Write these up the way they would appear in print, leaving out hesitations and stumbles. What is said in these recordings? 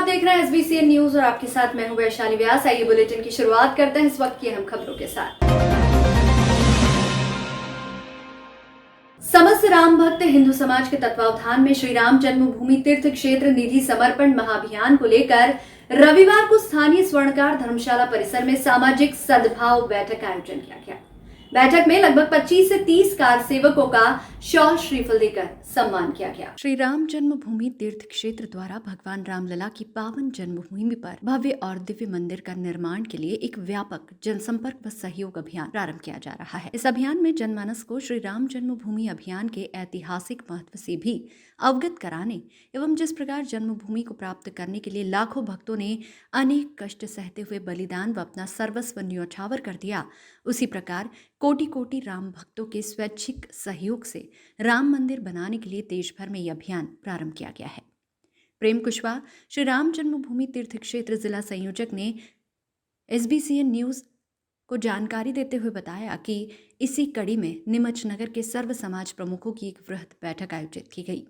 आप देख रहे हैं SBCN न्यूज और आपके साथ मैं हूं वैशाली व्यास। आइए बुलेटिन की शुरुआत करते हैं इस वक्त की अहम खबरों के साथ। समस्त राम भक्त हिंदू समाज के तत्वावधान में श्री राम जन्मभूमि तीर्थ क्षेत्र निधि समर्पण महाअभियान को लेकर रविवार को स्थानीय स्वर्णकार धर्मशाला परिसर में सामाजिक सद्भाव बैठक का आयोजन किया गया। बैठक में लगभग 25 से 30 कार सेवकों का शॉल श्रीफल देकर सम्मान किया गया। श्री राम जन्मभूमि तीर्थ क्षेत्र द्वारा भगवान रामलला की पावन जन्मभूमि पर भव्य और दिव्य मंदिर का निर्माण के लिए एक व्यापक जनसंपर्क व सहयोग अभियान प्रारंभ किया जा रहा है। इस अभियान में जनमानस को श्री राम जन्मभूमि अभियान के ऐतिहासिक महत्व से भी अवगत कराने एवं जिस प्रकार जन्मभूमि को प्राप्त करने के लिए लाखों भक्तों ने अनेक कष्ट सहते हुए बलिदान व अपना सर्वस्व न्यौछावर कर दिया, उसी प्रकार कोटि कोटि राम भक्तों के स्वैच्छिक सहयोग से राम मंदिर बनाने के लिए देश भर में यह अभियान प्रारंभ किया गया है। प्रेम कुशवाहा, श्री राम जन्मभूमि तीर्थ क्षेत्र जिला संयोजक ने SBCN न्यूज को जानकारी देते हुए बताया कि इसी कड़ी में नीमच नगर के सर्व समाज प्रमुखों की एक वृहद बैठक आयोजित की गई,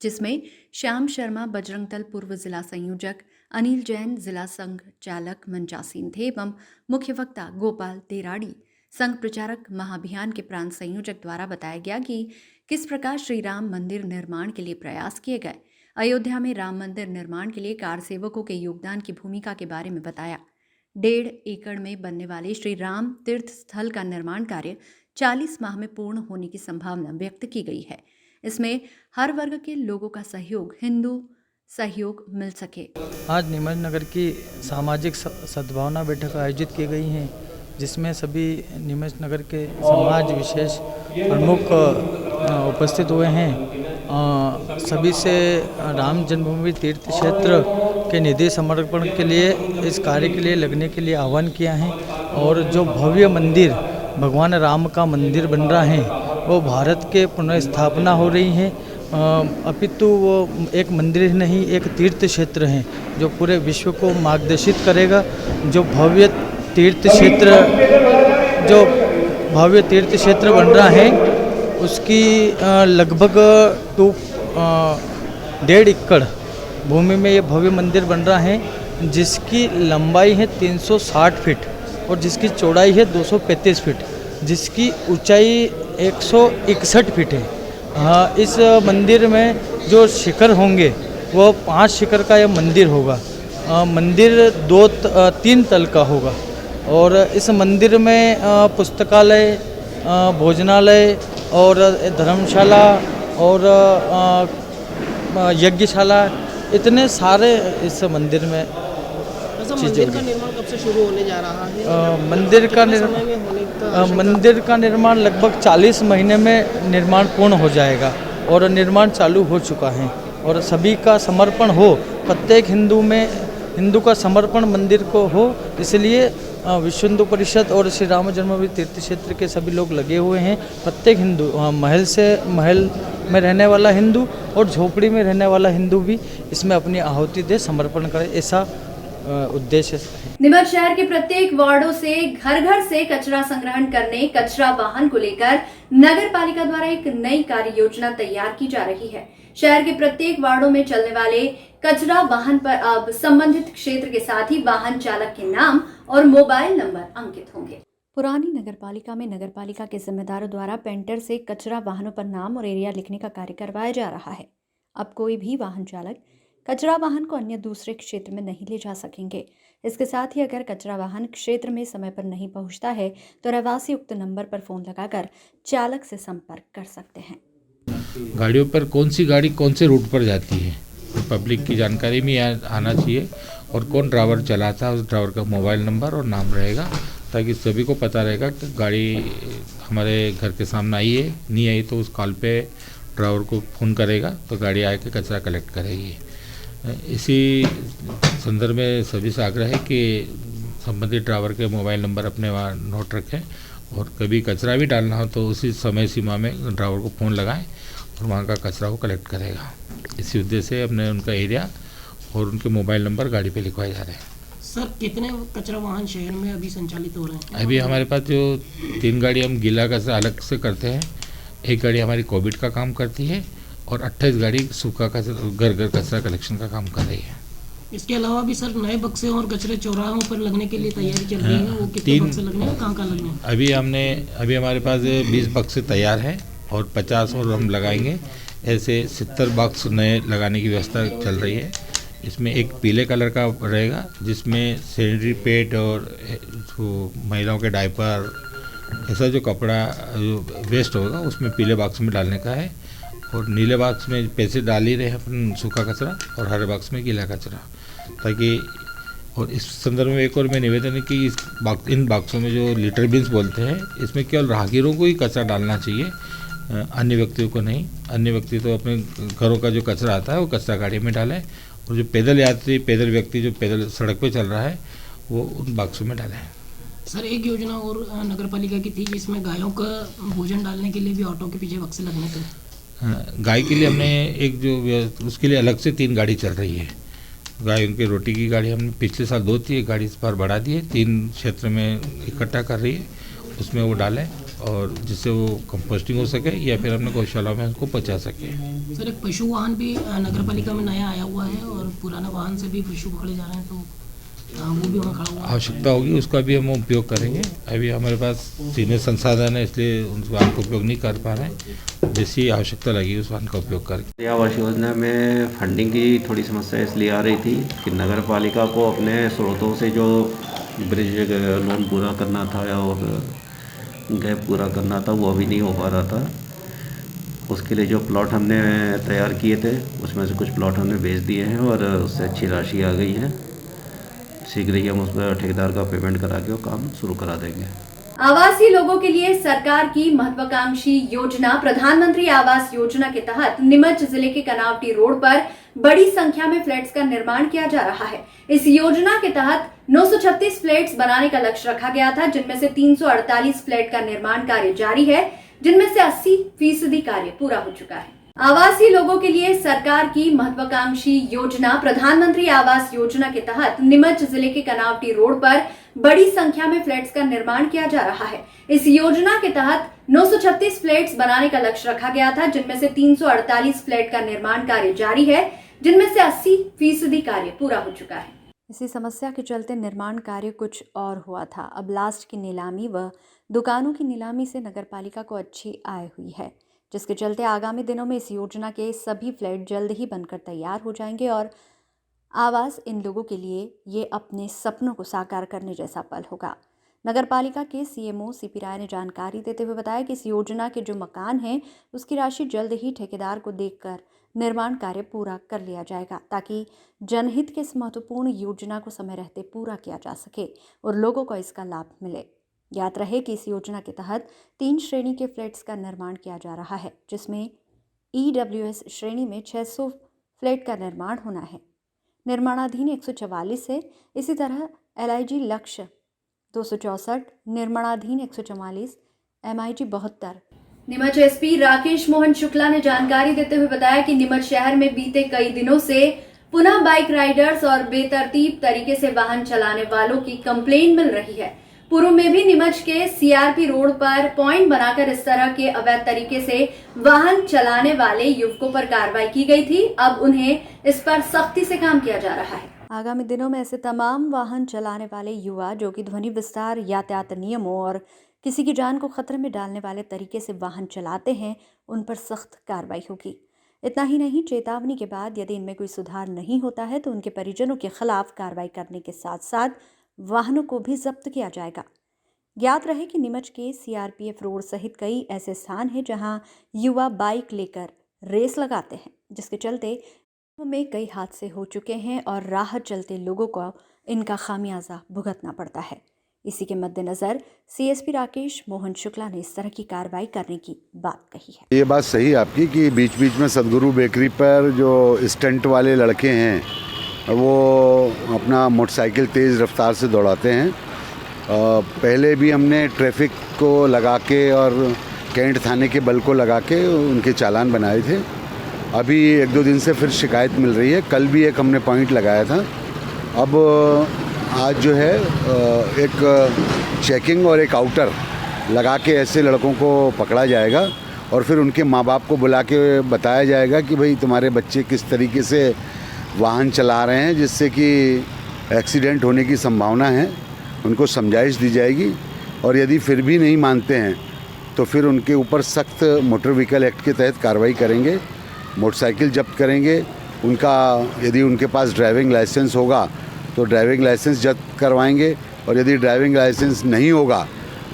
जिसमें श्याम शर्मा बजरंग दल पूर्व जिला संयोजक, अनिल जैन जिला संघ चालक मंचासीन थे एवं मुख्य वक्ता गोपाल देराड़ी संघ प्रचारक महाअभियान के प्रांत संयोजक द्वारा बताया गया कि किस प्रकार श्री राम मंदिर निर्माण के लिए प्रयास किए गए। अयोध्या में राम मंदिर निर्माण के लिए कार सेवकों के योगदान की भूमिका के बारे में बताया। 1.5 एकड़ में बनने वाले श्री राम तीर्थ स्थल का निर्माण कार्य 40 माह में पूर्ण होने की संभावना व्यक्त की गई है। इसमें हर वर्ग के लोगों का सहयोग, हिंदू सहयोग मिल सके। आज नीमच नगर की सामाजिक सद्भावना बैठक आयोजित की गई है, जिसमें सभी नीमच नगर के समाज विशेष प्रमुख उपस्थित हुए हैं। सभी से राम जन्मभूमि तीर्थ क्षेत्र के निधि समर्पण के लिए, इस कार्य के लिए लगने के लिए आह्वान किया है। और जो भव्य मंदिर भगवान राम का मंदिर बन रहा है, वो भारत के पुनर्स्थापना हो रही है, अपितु वो एक मंदिर नहीं, एक तीर्थ क्षेत्र है जो पूरे विश्व को मार्गदर्शित करेगा। जो भव्य तीर्थ क्षेत्र बन रहा है, उसकी लगभग 1.5 एकड़ भूमि में ये भव्य मंदिर बन रहा है, जिसकी लंबाई है 360 फीट और जिसकी चौड़ाई है 235 फीट, जिसकी ऊंचाई 161 फीट है। इस मंदिर में जो शिखर होंगे वो 5 शिखर का यह मंदिर होगा। मंदिर 3 तल का होगा और इस मंदिर में पुस्तकालय, भोजनालय और धर्मशाला और यज्ञशाला, इतने सारे इस मंदिर में मंदिर का निर्माण कब से शुरू होने जा रहा है? मंदिर का निर्माण लगभग 40 महीने में निर्माण पूर्ण हो जाएगा और निर्माण चालू हो चुका है। और सभी का समर्पण हो, प्रत्येक हिंदू का समर्पण मंदिर को हो, इसलिए विश्व हिंदू परिषद और श्री राम जन्मभूमि तीर्थ क्षेत्र के सभी लोग लगे हुए हैं। प्रत्येक हिंदू, महल में रहने वाला हिंदू और झोपड़ी में रहने वाला हिंदू भी इसमें अपनी आहुति दे, समर्पण करे, ऐसा उद्देश्य है। नीमच शहर के प्रत्येक वार्डों से घर घर से कचरा संग्रहण करने कचरा वाहन को लेकर नगर पालिका द्वारा एक नई कार्य योजना तैयार की जा रही है। शहर के प्रत्येक वार्डों में चलने वाले कचरा वाहन पर अब संबंधित क्षेत्र के साथ ही वाहन चालक के नाम और मोबाइल नंबर अंकित होंगे। पुरानी नगर पालिका में नगर पालिका के जिम्मेदारों द्वारा पेंटर से कचरा वाहनों पर नाम और एरिया लिखने का कार्य करवाया जा रहा है। अब कोई भी वाहन चालक कचरा वाहन को अन्य दूसरे क्षेत्र में नहीं ले जा सकेंगे। इसके साथ ही अगर कचरा वाहन क्षेत्र में समय पर नहीं पहुंचता है तो रहवासी उक्त नंबर पर फोन लगाकर चालक से संपर्क कर सकते हैं। गाड़ियों पर कौन सी गाड़ी कौन से रूट पर जाती है, पब्लिक की जानकारी में आना चाहिए और कौन ड्राइवर चलाता है, उस ड्राइवर का मोबाइल नंबर और नाम रहेगा, ताकि सभी को पता रहेगा कि गाड़ी हमारे घर के सामने आई है, नहीं आई तो उस कॉल पे ड्राइवर को फ़ोन करेगा तो गाड़ी आके कचरा कलेक्ट करेगी। इसी संदर्भ में सभी से आग्रह है कि संबंधित ड्राइवर के मोबाइल नंबर अपने वहाँ नोट रखें और कभी कचरा भी डालना हो तो उसी समय सीमा में ड्राइवर को फ़ोन लगाएं और वहाँ का कचरा वो कलेक्ट करेगा। इसी उद्देश्य से हमने उनका एरिया और उनके मोबाइल नंबर गाड़ी पे लिखवाए जा रहे हैं। सर, कितने कचरा वाहन शहर में अभी संचालित हो रहे हैं? अभी हमारे पास जो 3 गाड़ी हम गीला कचरा अलग से करते हैं, एक गाड़ी हमारी कोविड का काम करती है और 28 गाड़ी सूखा कचरा घर घर कचरा कलेक्शन का काम कर रही है। इसके अलावा भी सर नए बक्से और कचरे चौराहों पर लगने के लिए तैयारी चल रही है, वो कितने 3 बक्से लगने हैं, कहाँ लगने हैं? अभी हमारे पास 20 बक्से तैयार हैं और 50 और हम लगाएंगे। ऐसे 70 बक्स नए लगाने की व्यवस्था चल रही है। इसमें एक पीले कलर का रहेगा जिसमें सैनिटरी पैड और जो महिलाओं के डायपर, ऐसा जो कपड़ा जो वेस्ट होगा उसमें पीले बॉक्स में डालने का है। और नीले बॉक्स में पैसे डाल ही रहे हैं अपन सूखा कचरा, और हरे बॉक्स में गीला कचरा, ताकि। और इस संदर्भ में एक और मैं निवेदन है कि इन बॉक्सों में जो लिटर बिन्स बोलते हैं, इसमें केवल राहगीरों को ही कचरा डालना चाहिए, अन्य व्यक्तियों को नहीं। अन्य व्यक्ति तो अपने घरों का जो कचरा आता है वो कचरा गाड़ी में डालें, और जो पैदल यात्री, पैदल व्यक्ति जो पैदल सड़क पे चल रहा है वो उन बॉक्सों में डालें। सर एक योजना और नगर पालिका की थी जिसमें गायों का भोजन डालने के लिए भी ऑटो के पीछे बक्से लगने थे। गाय के लिए हमने एक जो उसके लिए अलग से 3 गाड़ी चल रही है। गाय उनकी रोटी की गाड़ी हमने पिछले साल 2 थी, एक गाड़ी इस बार बढ़ा दी है, 3 क्षेत्र में इकट्ठा कर रही है, उसमें वो डालें और जिससे वो कंपोस्टिंग हो सके या फिर हमने गौशाला में उसको पचा सके। सर एक पशु वाहन भी नगर पालिका में नया आया हुआ है और पुराना वाहन से भी पशु पकड़े जा रहे हैं, तो वो भी वहाँ खड़ा हुआ है। आवश्यकता होगी उसका भी हम उपयोग करेंगे। अभी हमारे पास सीमित संसाधन है, इसलिए उस वाहन का उपयोग नहीं कर पा रहे हैं। जैसी आवश्यकता लगी उस वाहन का उपयोग करेंगे। आवास योजना में फंडिंग की थोड़ी समस्या इसलिए आ रही थी कि नगर पालिका को अपने स्रोतों से जो ब्रिज लोन पूरा करना था और गैप पूरा करना था वो अभी नहीं हो पा रहा था। उसके लिए जो प्लॉट हमने तैयार किए थे उसमें से कुछ प्लॉट हमने बेच दिए हैं और उससे अच्छी राशि आ गई है। शीघ्र ही हम उस पर ठेकेदार का पेमेंट करा के वो काम शुरू करा देंगे। आवासीय लोगों के लिए सरकार की महत्वाकांक्षी योजना प्रधानमंत्री आवास योजना के तहत नीमच जिले के कनावटी रोड पर बड़ी संख्या में फ्लैट्स का निर्माण किया जा रहा है। इस योजना के तहत 936 फ्लैट्स बनाने का लक्ष्य रखा गया था, जिनमें से 348 फ्लैट का निर्माण कार्य जारी है, जिनमें से 80% कार्य पूरा हो चुका है। आवासीय लोगों के लिए सरकार की महत्वाकांक्षी योजना प्रधानमंत्री आवास योजना के तहत नीमच जिले के कनावटी रोड पर बड़ी संख्या में फ्लैट्स का निर्माण किया जा रहा है। इस योजना के तहत 936 फ्लैट्स बनाने का लक्ष्य रखा गया था, जिनमें से 348 फ्लैट का निर्माण कार्य जारी है, जिनमें से 80% कार्य पूरा हो चुका है। इसी समस्या के चलते निर्माण कार्य कुछ और हुआ था। अब लास्ट की नीलामी व दुकानों की नीलामी से नगरपालिका को अच्छी आय हुई है, जिसके चलते आगामी दिनों में इस योजना के सभी फ्लैट जल्द ही बनकर तैयार हो जाएंगे और आवास इन लोगों के लिए ये अपने सपनों को साकार करने जैसा पल होगा। नगरपालिका के सीएमओ सीपी राय ने जानकारी देते हुए बताया कि इस योजना के जो मकान हैं उसकी राशि जल्द ही ठेकेदार को देकर निर्माण कार्य पूरा कर लिया जाएगा, ताकि जनहित के इस महत्वपूर्ण योजना को समय रहते पूरा किया जा सके और लोगों को इसका लाभ मिले। याद रहे कि इस योजना के तहत 3 श्रेणी के फ्लैट्स का निर्माण किया जा रहा है, जिसमें EWS श्रेणी में 600 फ्लैट का निर्माण होना है। निर्माणाधीन 144 है। इसी तरह LIG लक्ष्य 264, निर्माणाधीन 144, MIG 72। नीमच एसपी राकेश मोहन शुक्ला ने जानकारी देते हुए बताया कि नीमच शहर में बीते कई दिनों से पुनः बाइक राइडर्स और बेतरतीब तरीके से वाहन चलाने वालों की कंप्लेंट मिल रही है। पूर्व में भी नीमच के CRP रोड पर पॉइंट बनाकर इस तरह के अवैध तरीके से वाहन चलाने वाले युवकों पर कार्रवाई की गई थी। अब उन्हें इस पर सख्ती से काम किया जा रहा है। आगामी दिनों में ऐसे तमाम वाहन चलाने वाले युवा जो कि ध्वनि विस्तार, यातायात नियमों और किसी की जान को खतरे में डालने वाले तरीके से वाहन चलाते हैं, उन पर सख्त कार्रवाई होगी। इतना ही नहीं, चेतावनी के बाद यदि इनमें कोई सुधार नहीं होता है तो उनके परिजनों के खिलाफ कार्रवाई करने के साथ साथ वाहनों को भी जब्त किया जाएगा। ज्ञात रहे कि नीमच के CRPF रोड सहित कई ऐसे स्थान हैं जहां युवा बाइक लेकर रेस लगाते हैं, जिसके चलते में कई हादसे हो चुके हैं और राह चलते लोगों को इनका खामियाजा भुगतना पड़ता है। इसी के मद्देनजर CSP राकेश मोहन शुक्ला ने इस तरह की कार्रवाई करने की बात कही है। ये बात सही है आपकी कि बीच बीच में सदगुरु बेकरी पर जो स्टंट वाले लड़के हैं वो अपना मोटरसाइकिल तेज़ रफ्तार से दौड़ाते हैं। पहले भी हमने ट्रैफिक को लगा के और कैंट थाने के बल को लगा के उनके चालान बनाए थे। अभी 1-2 दिन से फिर शिकायत मिल रही है। कल भी एक हमने पॉइंट लगाया था। अब आज जो है एक चेकिंग और एक आउटर लगा के ऐसे लड़कों को पकड़ा जाएगा और फिर उनके माँ बाप को बुला के बताया जाएगा कि भाई तुम्हारे बच्चे किस तरीके से वाहन चला रहे हैं, जिससे कि एक्सीडेंट होने की संभावना है। उनको समझाइश दी जाएगी और यदि फिर भी नहीं मानते हैं तो फिर उनके ऊपर सख्त मोटर व्हीकल एक्ट के तहत कार्रवाई करेंगे, मोटरसाइकिल जब्त करेंगे। उनका यदि उनके पास ड्राइविंग लाइसेंस होगा तो ड्राइविंग लाइसेंस जब्त करवाएंगे, और यदि ड्राइविंग लाइसेंस नहीं होगा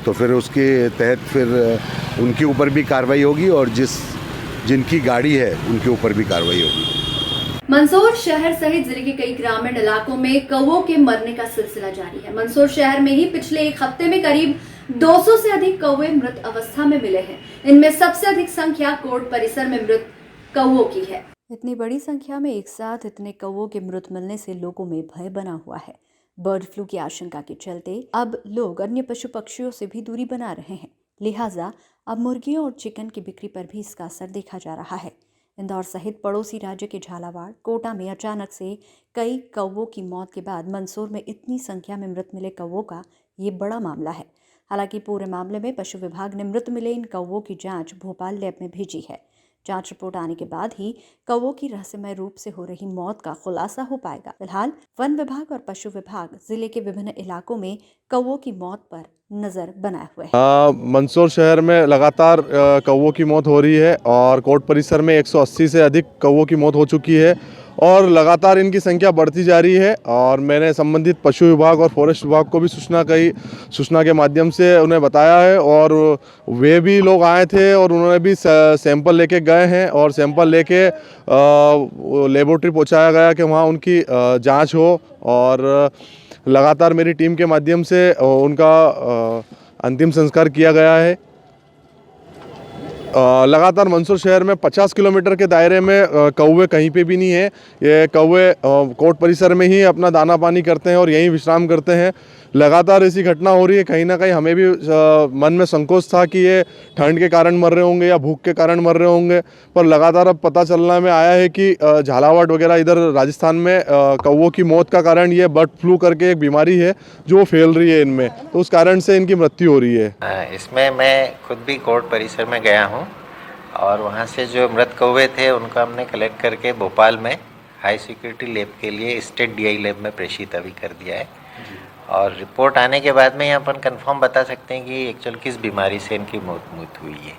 तो फिर उसके तहत फिर उनके ऊपर भी कार्रवाई होगी और जिनकी गाड़ी है उनके ऊपर भी कार्रवाई होगी। मंदसौर शहर सहित जिले के कई ग्रामीण इलाकों में कौवों के मरने का सिलसिला जारी है। मंदसौर शहर में ही पिछले एक हफ्ते में करीब 200 से अधिक कौवे मृत अवस्था में मिले हैं। इनमें सबसे अधिक संख्या कोर्ट परिसर में मृत कौवों की है। इतनी बड़ी संख्या में एक साथ इतने कौवों के मृत मिलने से लोगों में भय बना हुआ है। बर्ड फ्लू की आशंका के चलते अब लोग अन्य पशु पक्षियों से भी दूरी बना रहे हैं। लिहाजा अब मुर्गियों और चिकन की बिक्री पर भी इसका असर देखा जा रहा है। इंदौर सहित पड़ोसी राज्य के झालावाड़, कोटा में अचानक से कई कौवों की मौत के बाद मंदसौर में इतनी संख्या में मृत मिले कौवों का ये बड़ा मामला है। हालांकि पूरे मामले में पशु विभाग ने मृत मिले इन कौवों की जांच भोपाल लैब में भेजी है। जांच रिपोर्ट आने के बाद ही कौवों की रहस्यमय रूप से हो रही मौत का खुलासा हो पाएगा। फिलहाल वन विभाग और पशु विभाग जिले के विभिन्न इलाकों में कौवों की मौत पर नजर बनाए हुए हैं। मंदसौर शहर में लगातार कौवों की मौत हो रही है और कोर्ट परिसर में 180 से अधिक कौवों की मौत हो चुकी है और लगातार इनकी संख्या बढ़ती जा रही है। और मैंने संबंधित पशु विभाग और फॉरेस्ट विभाग को भी सूचना के माध्यम से उन्हें बताया है और वे भी लोग आए थे और उन्होंने भी सैंपल लेके गए हैं और सैंपल लेके लेबोरेटरी पहुंचाया गया कि वहाँ उनकी जांच हो और लगातार मेरी टीम के माध्यम से उनका अंतिम संस्कार किया गया है। लगातार मंदसौर शहर में 50 किलोमीटर के दायरे में कौवे कहीं पे भी नहीं है। ये कौवे कोर्ट परिसर में ही अपना दाना पानी करते हैं और यहीं विश्राम करते हैं। लगातार ऐसी घटना हो रही है। कहीं ना कहीं हमें भी मन में संकोच था कि ये ठंड के कारण मर रहे होंगे या भूख के कारण मर रहे होंगे, पर लगातार अब पता चलने में आया है कि झालावाड़ वगैरह इधर राजस्थान में कौवों की मौत का कारण ये बर्ड फ्लू करके एक बीमारी है जो फैल रही है इनमें, तो उस कारण से इनकी मृत्यु हो रही है। इसमें मैं खुद भी कोर्ट परिसर में गया हूँ और वहाँ से जो मृत कौवे थे उनको हमने कलेक्ट करके भोपाल में हाई सिक्योरिटी लैब के लिए स्टेट DI लैब में प्रेषित अभी कर दिया है। और रिपोर्ट आने के बाद में यहाँ अपन कंफर्म बता सकते हैं कि एक्चुअल किस बीमारी से इनकी मौत हुई है।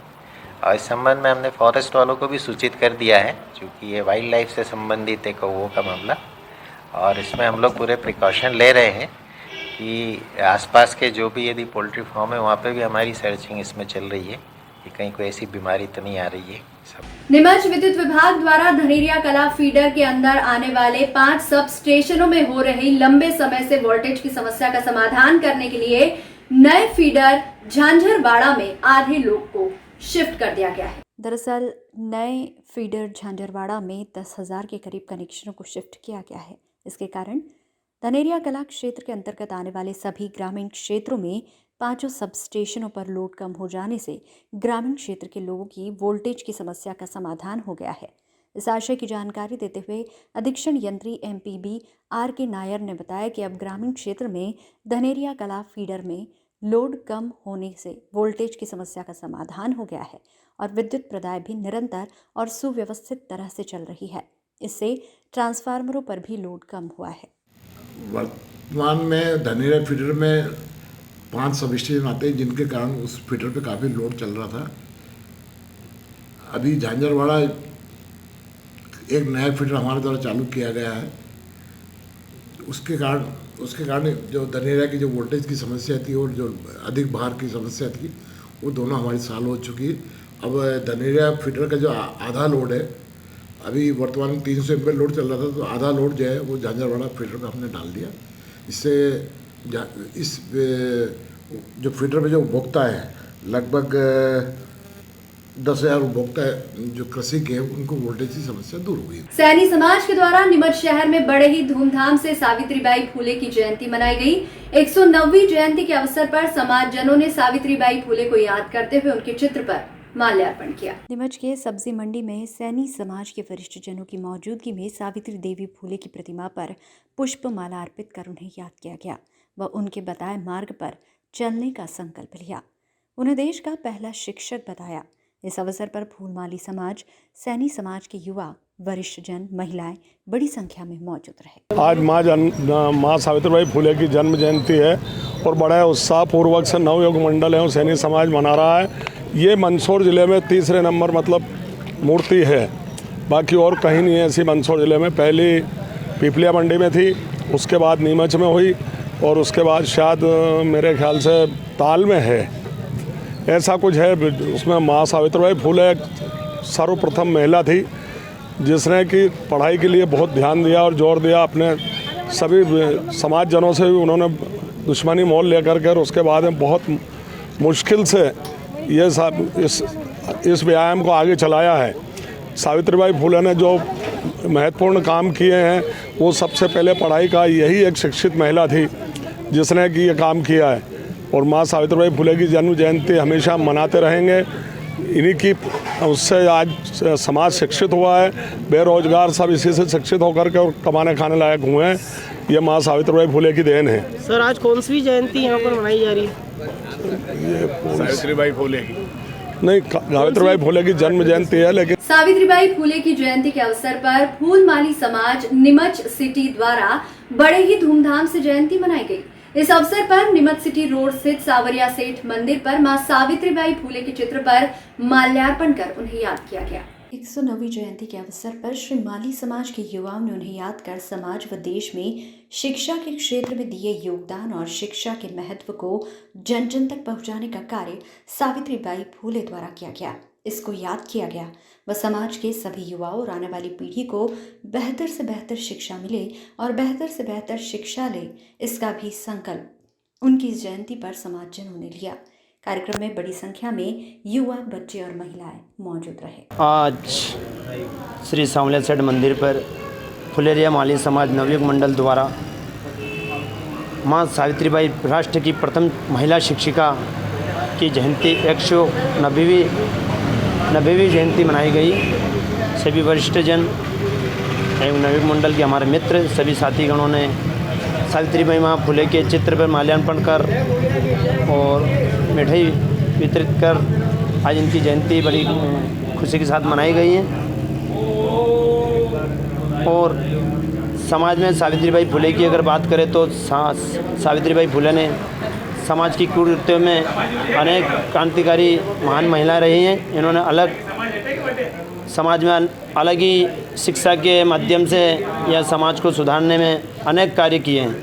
और इस संबंध में हमने फॉरेस्ट वालों को भी सूचित कर दिया है, क्योंकि ये वाइल्ड लाइफ से संबंधित है कौवों का मामला। और इसमें हम लोग पूरे प्रिकॉशन ले रहे हैं कि आसपास के जो भी यदि पोल्ट्री फार्म है वहाँ पे भी हमारी सर्चिंग इसमें चल रही है कि कहीं कोई ऐसी बीमारी तो नहीं आ रही है। नीमच विद्युत विभाग द्वारा धनेरिया कला फीडर के अंदर आने वाले 5 सब स्टेशनों में हो रही लंबे समय से वोल्टेज की समस्या का समाधान करने के लिए नए फीडर झांझरवाड़ा में आधे लोग को शिफ्ट कर दिया गया है। दरअसल नए फीडर झांझरवाड़ा में 10,000 के करीब कनेक्शनों को शिफ्ट किया गया है। इसके कारण धनेरिया कला क्षेत्र के अंतर्गत आने वाले सभी ग्रामीण क्षेत्रों में 5 सब स्टेशनों पर लोड कम हो जाने से ग्रामीण क्षेत्र के लोगों की वोल्टेज की समस्या का समाधान हो गया है। इस आशय की जानकारी देते हुए अधीक्षण यंत्री MPB RK नायर ने बताया कि अब ग्रामीण क्षेत्र में धनेरिया कला फीडर में लोड कम होने से वोल्टेज की समस्या का समाधान हो गया है और विद्युत प्रदाय भी निरंतर और सुव्यवस्थित तरह से चल रही है। इससे ट्रांसफार्मरों पर भी लोड कम हुआ है। वर्तमान में धनेरिया फीडर में 5 सब स्टेशन आते हैं, जिनके कारण उस फीडर पे काफ़ी लोड चल रहा था। अभी झांझरवाड़ा एक नया फीडर हमारे द्वारा चालू किया गया है। उसके कारण जो धनेरिया की जो वोल्टेज की समस्या थी और जो अधिक भार की समस्या थी वो दोनों हमारी सॉल्व हो चुकी है। अब धनेरिया फीडर का जो आधा लोड है, अभी वर्तमान में 300 एम्पीयर लोड चल रहा था, तो आधा लोड जो है वो झांझरवाड़ा फीडर का हमने डाल दिया। इससे इस जो फीडर में जो उपभोक्ता है लगभग 10,000 उपभोक्ता है जो कृषि के, उनको वोल्टेज की समस्या दूर हुई। सैनी समाज के द्वारा नीमच शहर में बड़े ही धूमधाम से सावित्रीबाई फूले की जयंती मनाई गई। 109वीं जयंती के अवसर पर समाजजनों ने सावित्रीबाई फूले को याद करते हुए उनके चित्र पर माल्यार्पण किया। नीमच के सब्जी मंडी में सैनी समाज के वरिष्ठ जनों की मौजूदगी में सावित्री देवी फूले की प्रतिमा पर पुष्पमाला अर्पित कर उन्हें याद किया गया व उनके बताए मार्ग पर चलने का संकल्प लिया। उन्हें देश का पहला शिक्षक बताया। इस अवसर पर फूलमाली समाज, सैनी समाज के युवा, वरिष्ठ जन, महिलाएं बड़ी संख्या में मौजूद रहे। आज माँ सावित्रीबाई फुले की जन्म जयंती है और बड़े उत्साहपूर्वक से नवयुग मंडल एवं सैनी समाज मना रहा है। ये मंदसौर ज़िले में तीसरे नंबर मतलब मूर्ति है, बाकी और कहीं नहीं है ऐसी मंदसौर ज़िले में। पहली पिपलिया मंडी में थी, उसके बाद नीमच में हुई और उसके बाद शायद मेरे ख्याल से ताल में है, ऐसा कुछ है। उसमें माँ सावित्रीबाई फुले सर्वप्रथम महिला थी जिसने कि पढ़ाई के लिए बहुत ध्यान दिया और जोर दिया। अपने सभी समाज जनों से भी उन्होंने दुश्मनी मोल लेकर के, और उसके बाद में बहुत मुश्किल से ये सब इस व्यायाम को आगे चलाया है। सावित्रीबाई फुले ने जो महत्वपूर्ण काम किए हैं वो सबसे पहले पढ़ाई का, यही एक शिक्षित महिला थी जिसने कि ये काम किया है। और माँ सावित्रीबाई फुले की जन्म जयंती हमेशा मनाते रहेंगे। इन्हीं की उससे आज समाज शिक्षित हुआ है, बेरोजगार सब इसी से शिक्षित होकर के और कमाने खाने लायक हुए हैं। ये माँ सावित्रीबाई फुले की देन है। सर, आज कौन सी जयंती यहाँ पर मनाई जा रही है? सावित्रीबाई फुले की नहीं, सावित्रीबाई फुले की जन्म जयंती है। लेकिन सावित्रीबाई फुले की जयंती के अवसर पर फूलमाली समाज नीमच सिटी द्वारा बड़े ही धूमधाम से जयंती मनाई गई। इस अवसर पर नीमच सिटी रोड स्थित सावरिया सेठ मंदिर पर मां सावित्रीबाई फुले के चित्र पर माल्यार्पण कर उन्हें याद किया गया। 109वीं जयंती के अवसर पर श्री माली समाज के युवाओं ने उन्हें याद कर समाज व देश में शिक्षा के क्षेत्र में दिए योगदान और शिक्षा के महत्व को जन जन तक पहुंचाने का कार्य सावित्रीबाई फुले द्वारा किया गया। इसको याद किया गया व समाज के सभी युवाओं और आने वाली पीढ़ी को बेहतर से बेहतर शिक्षा मिले और बेहतर से बेहतर शिक्षा ले, इसका भी संकल्प उनकी इस जयंती पर समाजजनों ने लिया। कार्यक्रम में बड़ी संख्या में युवा, बच्चे और महिलाएं मौजूद रहे। आज श्री सावरिया सेठ मंदिर पर फुलेरिया माली समाज नवयुग मंडल द्वारा माँ सावित्रीबाई राष्ट्र की प्रथम महिला शिक्षिका की जयंती 190वीं जयंती मनाई गई। सभी वरिष्ठ जन एवं नवयुग मंडल के हमारे मित्र, सभी साथीगणों ने सावित्रीबाई माँ फुले के चित्र पर माल्यार्पण कर और मिठाई वितरित कर आज इनकी जयंती बड़ी खुशी के साथ मनाई गई है। और समाज में सावित्रीबाई फुले की अगर बात करें तो सावित्रीबाई फुले ने समाज की कुरीतियों में अनेक क्रांतिकारी महान महिलाएं रही हैं। इन्होंने समाज में अलग ही शिक्षा के माध्यम से या समाज को सुधारने में अनेक कार्य किए हैं।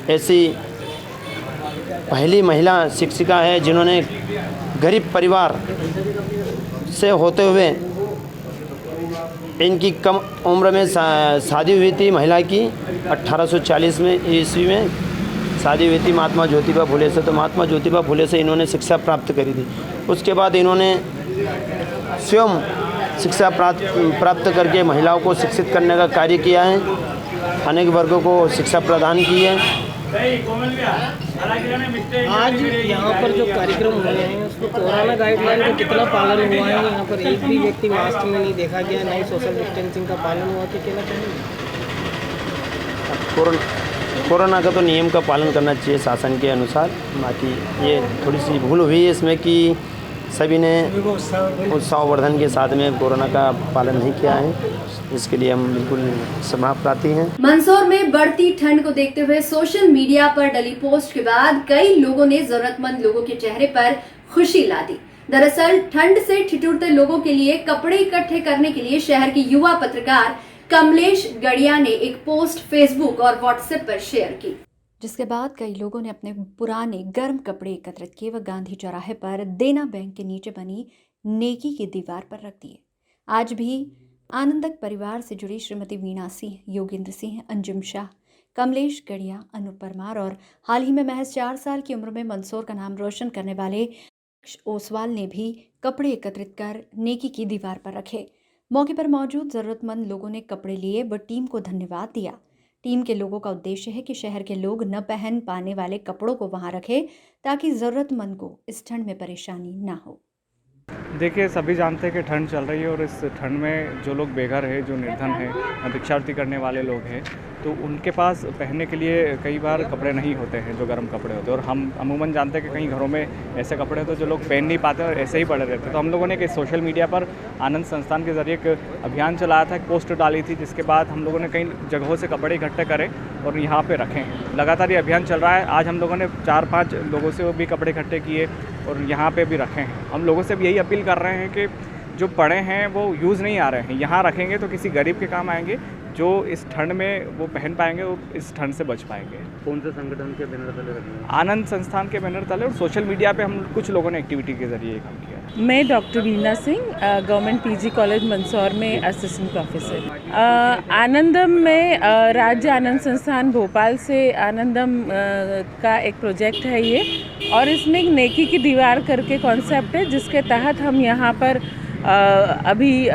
ऐसी पहली महिला शिक्षिका है जिन्होंने गरीब परिवार से होते हुए, इनकी कम उम्र में शादी हुई थी महिला की 1840 में ईस्वी में शादी हुई थी महात्मा ज्योतिबा फुले से। तो महात्मा ज्योतिबा फुले से इन्होंने शिक्षा प्राप्त करी थी। उसके बाद इन्होंने स्वयं शिक्षा प्राप्त करके महिलाओं को शिक्षित करने का कार्य किया है, अनेक वर्गों को शिक्षा प्रदान की है। आज यहाँ पर जो कार्यक्रम हुए हैं उसमें कोरोना गाइडलाइन का कितना पालन हुआ है? यहाँ पर एक भी व्यक्ति मास्क में नहीं देखा गया, नहीं सोशल डिस्टेंसिंग का पालन हुआ, तो कहना चाहिए कोरोना का तो नियम का पालन करना चाहिए शासन के अनुसार। बाकी ये थोड़ी सी भूल हुई है इसमें कि सभी ने उत्साहवर्धन के साथ में कोरोना का पालन नहीं किया है, इसके लिए हम बिल्कुल क्षमा प्रार्थी हैं। मंदसौर में बढ़ती ठंड को देखते हुए सोशल मीडिया पर डली पोस्ट के बाद कई लोगों ने जरूरतमंद लोगों के चेहरे पर खुशी ला दी। दरअसल ठंड से ठिठुरते लोगों के लिए कपड़े इकट्ठे करने के लिए शहर के युवा पत्रकार कमलेश गड़िया ने एक पोस्ट फेसबुक और व्हाट्सएप पर शेयर की, जिसके बाद कई लोगों ने अपने पुराने गर्म कपड़े एकत्रित किए व गांधी चौराहे पर देना बैंक के नीचे बनी नेकी की दीवार पर रख दिए। आज भी आनंदक परिवार से जुड़ी श्रीमती वीणा सिंह, योगेंद्र सिंह, अंजुम शाह, कमलेश गड़िया, अनूप परमार और हाल ही में महज 4 साल की उम्र में मंदसौर का नाम रोशन करने वाले ओसवाल ने भी कपड़े एकत्रित कर नेकी की दीवार पर रखे। मौके पर मौजूद जरूरतमंद लोगों ने कपड़े लिए व टीम को धन्यवाद दिया। टीम के लोगों का उद्देश्य है कि शहर के लोग न पहन पाने वाले कपड़ों को वहां रखें ताकि ज़रूरतमंद को इस ठंड में परेशानी ना हो। देखिए, सभी जानते हैं कि ठंड चल रही है और इस ठंड में जो लोग बेघर है, जो निर्धन है, भिक्षावृत्ति करने वाले लोग हैं, तो उनके पास पहनने के लिए कई बार कपड़े नहीं होते हैं जो गर्म कपड़े होते हैं, और हम अमूमन जानते हैं कि कई घरों में ऐसे कपड़े होते हैं जो लोग पहन नहीं पाते और ऐसे ही पड़े रहते हैं। तो हम लोगों ने एक सोशल मीडिया पर आनंद संस्थान के ज़रिए एक अभियान चलाया था, एक पोस्ट डाली थी, जिसके बाद हम लोगों ने कई जगहों से कपड़े इकट्ठे करे और यहाँ पे रखे। लगातार ये अभियान चल रहा है। आज हम लोगों ने 4-5 लोगों से भी कपड़े इकट्ठे किए और यहाँ पे भी रखे हैं। हम लोगों से भी यही अपील कर रहे हैं कि जो पड़े हैं वो यूज़ नहीं आ रहे हैं, यहाँ रखेंगे तो किसी गरीब के काम आएंगे, जो इस ठंड में वो पहन पाएंगे, वो इस ठंड से बच पाएंगे। कौन से संगठन के बैनर तले रखेंगे? आनंद संस्थान के बैनर तले, और सोशल मीडिया पे हम कुछ लोगों ने एक्टिविटी के ज़रिए काम किया। मैं doctor Veena Singh, government PG college Mandsaur में असिस्टेंट प्रोफेसर। आनंदम में राज्य आनंद संस्थान भोपाल से आनंदम का एक प्रोजेक्ट है ये, और इसमें एक नेकी की दीवार करके कॉन्सेप्ट है, जिसके तहत हम यहाँ पर अभी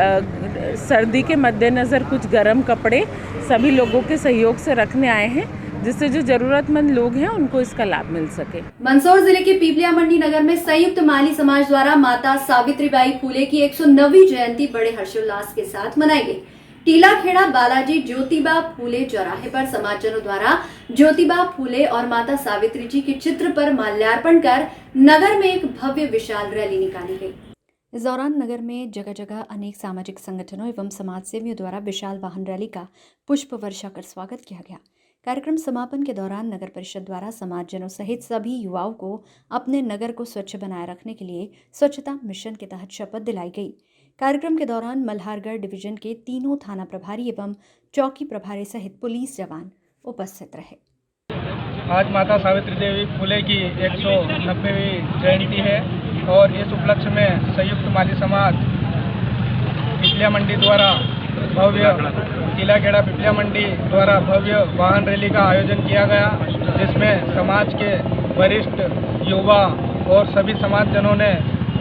सर्दी के मद्देनज़र कुछ गर्म कपड़े सभी लोगों के सहयोग से रखने आए हैं, जिससे जो ज़रूरतमंद लोग हैं उनको इसका लाभ मिल सके। मंदसौर जिले के पीपलिया मंडी नगर में संयुक्त माली समाज द्वारा माता सावित्रीबाई फुले की 109वीं जयंती बड़े हर्षोल्लास के साथ मनाई गई। टीलाखेड़ा बालाजी ज्योतिबा फूले चौराहे पर समाजजनों द्वारा ज्योतिबा फूले और माता सावित्री जी के चित्र पर माल्यार्पण कर नगर में एक भव्य विशाल रैली निकाली गई। इस दौरान नगर में जगह जगह अनेक सामाजिक संगठनों एवं समाजसेवियों द्वारा विशाल वाहन रैली का पुष्प वर्षा कर स्वागत किया गया। कार्यक्रम समापन के दौरान नगर परिषद द्वारा समाजजनों सहित सभी युवाओं को अपने नगर को स्वच्छ बनाए रखने के लिए स्वच्छता मिशन के तहत शपथ दिलाई गई। कार्यक्रम के दौरान मल्हारगढ़ डिवीजन के तीनों थाना प्रभारी एवं चौकी प्रभारी सहित पुलिस जवान उपस्थित रहे। आज माता सावित्री देवी फुले की 190वीं जयंती है और इस उपलक्ष्य में संयुक्त माली समाज पिपलिया मंडी द्वारा भव्य टीलाखेड़ा पिपलिया मंडी द्वारा भव्य वाहन रैली का आयोजन किया गया, जिसमें समाज के वरिष्ठ युवा और सभी समाजजनों ने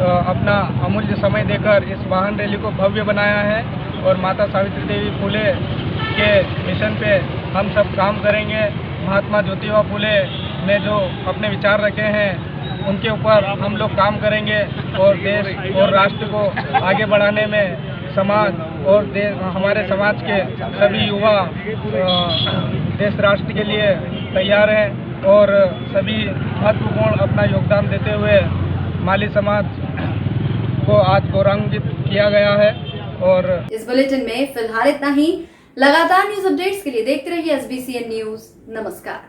अपना अमूल्य समय देकर इस वाहन रैली को भव्य बनाया है। और माता सावित्री देवी फुले के मिशन पे हम सब काम करेंगे। महात्मा ज्योतिबा फुले ने जो अपने विचार रखे हैं उनके ऊपर हम लोग काम करेंगे और देश और राष्ट्र को आगे बढ़ाने में समाज और हमारे समाज के सभी युवा देश राष्ट्र के लिए तैयार हैं और सभी महत्वपूर्ण अपना योगदान देते हुए माली समाज को आज गौरवान्वित किया गया है। और इस बुलेटिन में फिलहाल इतना ही। लगातार न्यूज अपडेट्स के लिए देखते रहिए SBCN न्यूज। नमस्कार।